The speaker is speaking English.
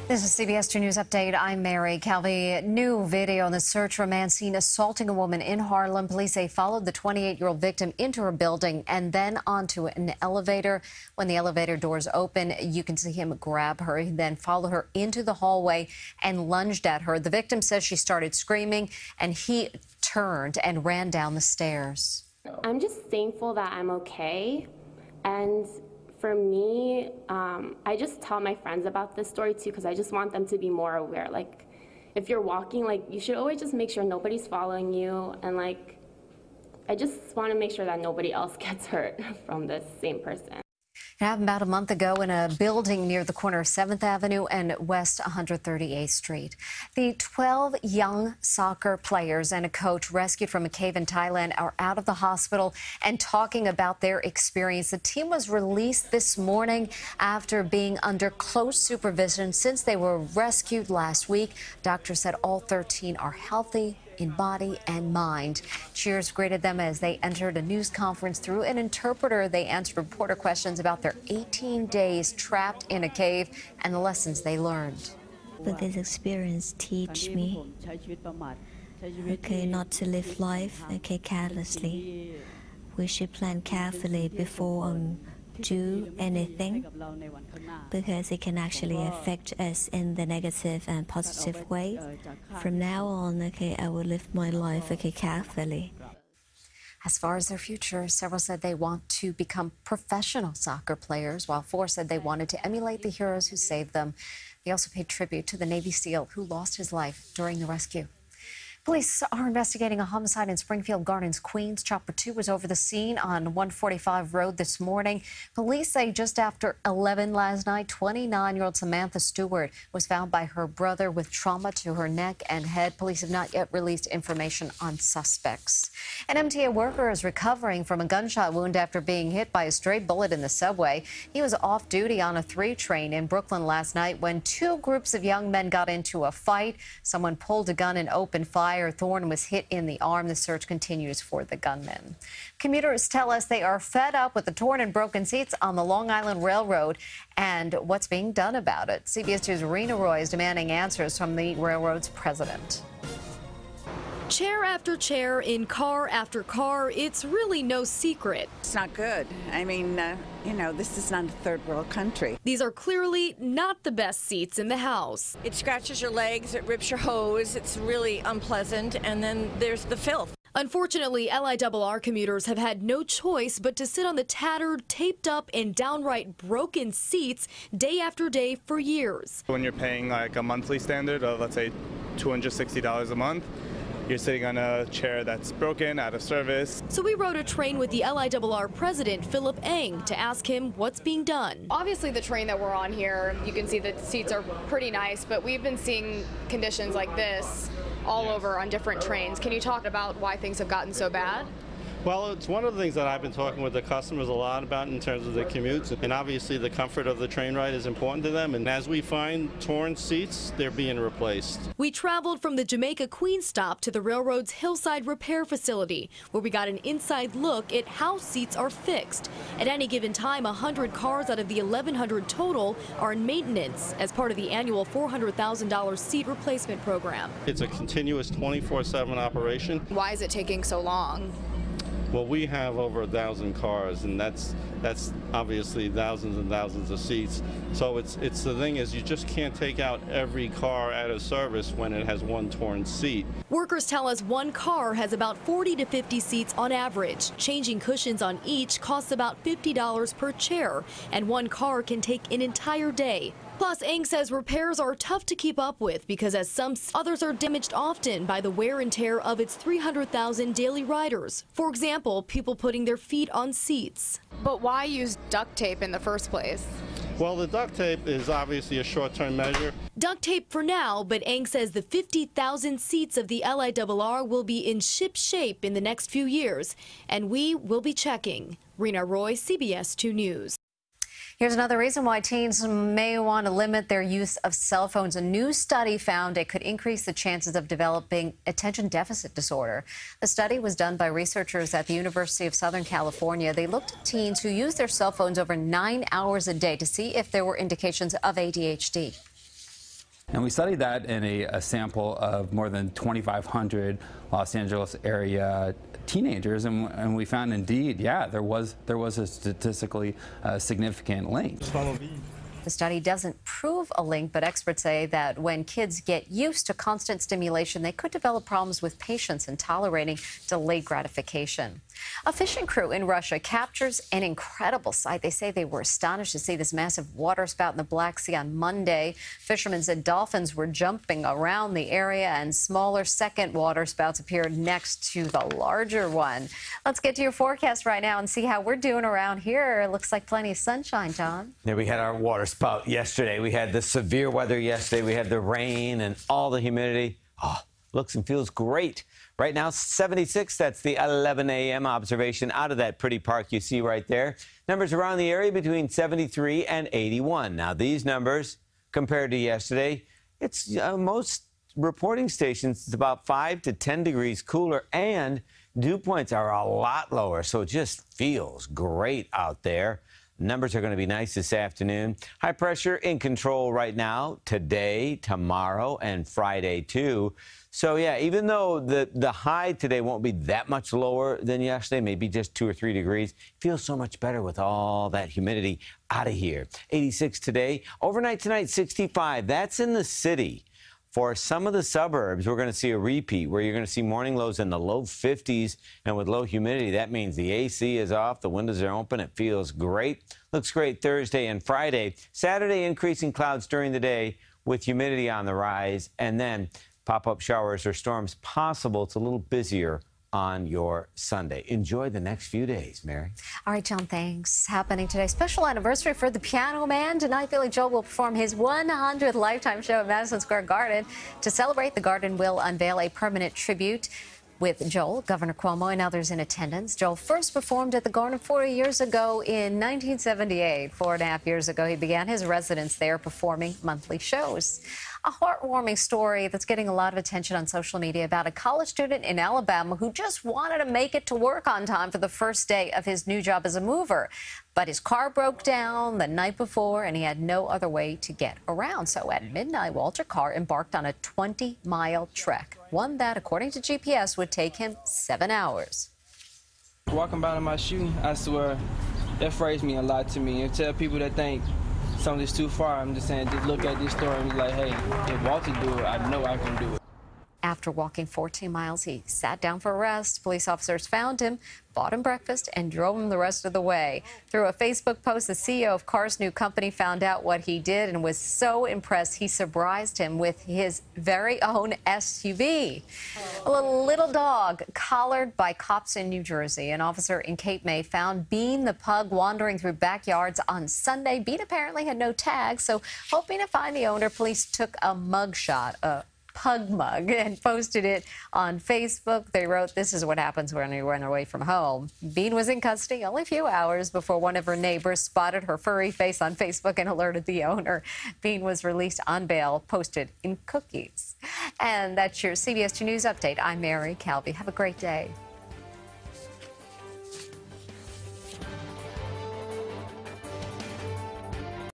This is CBS2 News Update. I'm Mary. Calvi, new video on the search for a man seen assaulting a woman in Harlem. Police say followed the 28-year-old victim into her building and then onto an elevator. When the elevator doors open, you can see him grab her. He then followed her into the hallway and lunged at her. The victim says she started screaming and he turned and ran down the stairs. I'm just thankful that I'm okay. And for me, I just tell my friends about this story too, because I just want them to be more aware. Like, if you're walking, like, you should always just make sure nobody's following you. And like, I just want to make sure that nobody else gets hurt from this same person. It happened about a month ago in a building near the corner of 7th Avenue and West 138th Street. The 12 young soccer players and a coach rescued from a cave in Thailand are out of the hospital and talking about their experience. The team was released this morning after being under close supervision since they were rescued last week. Doctors said all 13 are healthy in body and mind. Cheers greeted them as they entered a news conference. Through an interpreter, they answered reporter questions about their 18 days trapped in a cave and the lessons they learned. But this experience teach me, not to live life, carelessly. We should plan carefully before do anything, because it can actually affect us in the negative and positive way. From now on, I will live my life carefully. As far as their future, several said they want to become professional soccer players, while 4 said they wanted to emulate the heroes who saved them. They also paid tribute to the Navy SEAL who lost his life during the rescue. Police are investigating a homicide in Springfield Gardens, Queens. Chopper 2 was over the scene on 145 Road this morning. Police say just after 11 last night, 29-year-old Samantha Stewart was found by her brother with trauma to her neck and head. Police have not yet released information on suspects. An MTA worker is recovering from a gunshot wound after being hit by a stray bullet in the subway. He was off duty on a 3 train in Brooklyn last night when 2 groups of young men got into a fight. Someone pulled a gun and opened fire. Thorne was hit in the arm. The search continues for the gunman. Commuters tell us they are fed up with the torn and broken seats on the Long Island Railroad and what's being done about it. CBS 2's Rena Roy is demanding answers from the railroad's president. Chair after chair in car after car, it's really no secret. It's not good. I mean, this is not a third world country. These are clearly not the best seats in the house. It scratches your legs, it rips your hose, it's really unpleasant, and then there's the filth. Unfortunately, LIRR commuters have had no choice but to sit on the tattered, taped up, and downright broken seats day after day for years. When you're paying like a monthly standard of, let's say, $260 a month, you're sitting on a chair that's broken, out of service. So we rode a train with the LIRR president, Philip Eng, to ask him what's being done. Obviously, the train that we're on here, you can see the seats are pretty nice, but we've been seeing conditions like this all over on different trains. Can you talk about why things have gotten so bad? Well, it's one of the things that I've been talking with the customers a lot about in terms of the commutes, and obviously the comfort of the train ride is important to them, and as we find torn seats, they're being replaced. We traveled from the Jamaica Queens stop to the railroad's Hillside Repair Facility, where we got an inside look at how seats are fixed. At any given time, 100 cars out of the 1,100 total are in maintenance as part of the annual $400,000 seat replacement program. It's a continuous 24/7 operation. Why is it taking so long? Well, we have over 1,000 cars, and that's obviously thousands and thousands of seats. So it's the thing is, you just can't take out every car out of service when it has one torn seat. Workers tell us one car has about 40 to 50 seats on average. Changing cushions on each costs about $50 per chair, and one car can take an entire day. Plus, Eng says repairs are tough to keep up with because as some others are damaged often by the wear and tear of its 300,000 daily riders. For example, people putting their feet on seats. But why use duct tape in the first place? Well, the duct tape is obviously a short-term measure. Duct tape for now, but Eng says the 50,000 seats of the LIRR will be in ship shape in the next few years, and we will be checking. Rena Roy, CBS 2 News. Here's another reason why teens may want to limit their use of cell phones. A new study found it could increase the chances of developing attention deficit disorder. The study was done by researchers at the University of Southern California. They looked at teens who used their cell phones over 9 hours a day to see if there were indications of ADHD. And we studied that in a sample of more than 2,500 Los Angeles area teenagers, and we found indeed, yeah, there was a statistically significant link. The study doesn't prove a link, but experts say that when kids get used to constant stimulation, they could develop problems with patience and tolerating delayed gratification. A fishing crew in Russia captures an incredible sight. They say they were astonished to see this massive water spout in the Black Sea on Monday. Fishermen said dolphins were jumping around the area and smaller second water spouts appeared next to the larger one. Let's get to your forecast right now and see how we're doing around here. It looks like plenty of sunshine, John. There we had our water spout yesterday. We had the severe weather yesterday. We had the rain and all the humidity. Oh, looks and feels great. Right now, 76. That's the 11 a.m. observation out of that pretty park you see right there. Numbers around the area between 73 and 81. Now, these numbers compared to yesterday, it's most reporting stations, it's about 5 to 10 degrees cooler, and dew points are a lot lower, so it just feels great out there. Numbers are going to be nice this afternoon. High pressure in control right now, today, tomorrow, and Friday, too. So, yeah, even though the high today won't be that much lower than yesterday, maybe just 2 or 3 degrees, feels so much better with all that humidity out of here. 86 today. Overnight tonight, 65. That's in the city. For some of the suburbs, we're going to see a repeat where you're going to see morning lows in the low 50s, and with low humidity, that means the AC is off, the windows are open, it feels great. Looks great Thursday and Friday. Saturday, increasing clouds during the day with humidity on the rise, and then pop-up showers or storms possible. It's a little busier on your Sunday. Enjoy the next few days, Mary. All right, John, thanks. Happening today, special anniversary for the Piano Man. Tonight, Billy Joel will perform his 100th Lifetime show at Madison Square Garden. To celebrate, the Garden will unveil a permanent tribute with Joel, Governor Cuomo, and others in attendance. Joel first performed at the Garden 40 years ago in 1978. 4.5 years ago, he began his residence there, performing monthly shows. A heartwarming story that's getting a lot of attention on social media about a college student in Alabama who just wanted to make it to work on time for the first day of his new job as a mover. But his car broke down the night before, and he had no other way to get around. So at midnight, Walter Carr embarked on a 20-mile trek, one that, according to GPS, would take him 7 hours. Walking by in my shoe, I swear, that phrased me a lot to me. And tell people that think something's too far, I'm just saying, just look at this story and be like, hey, if Walter do it, I know I can do it. After walking 14 miles, he sat down for a rest. Police officers found him, bought him breakfast, and drove him the rest of the way. Through a Facebook post, the CEO of Carr's new company found out what he did and was so impressed he surprised him with his very own SUV. A little dog collared by cops in New Jersey. An officer in Cape May found Bean the pug wandering through backyards on Sunday. Bean apparently had no tag, so hoping to find the owner, police took a mugshot, pug mug, and posted it on Facebook. They wrote, "This is what happens when you run away from home." Bean was in custody only a few hours before one of her neighbors spotted her furry face on Facebook and alerted the owner. Bean was released on bail, posted in cookies. And that's your CBS2 News Update. I'm Mary Calvi. Have a great day.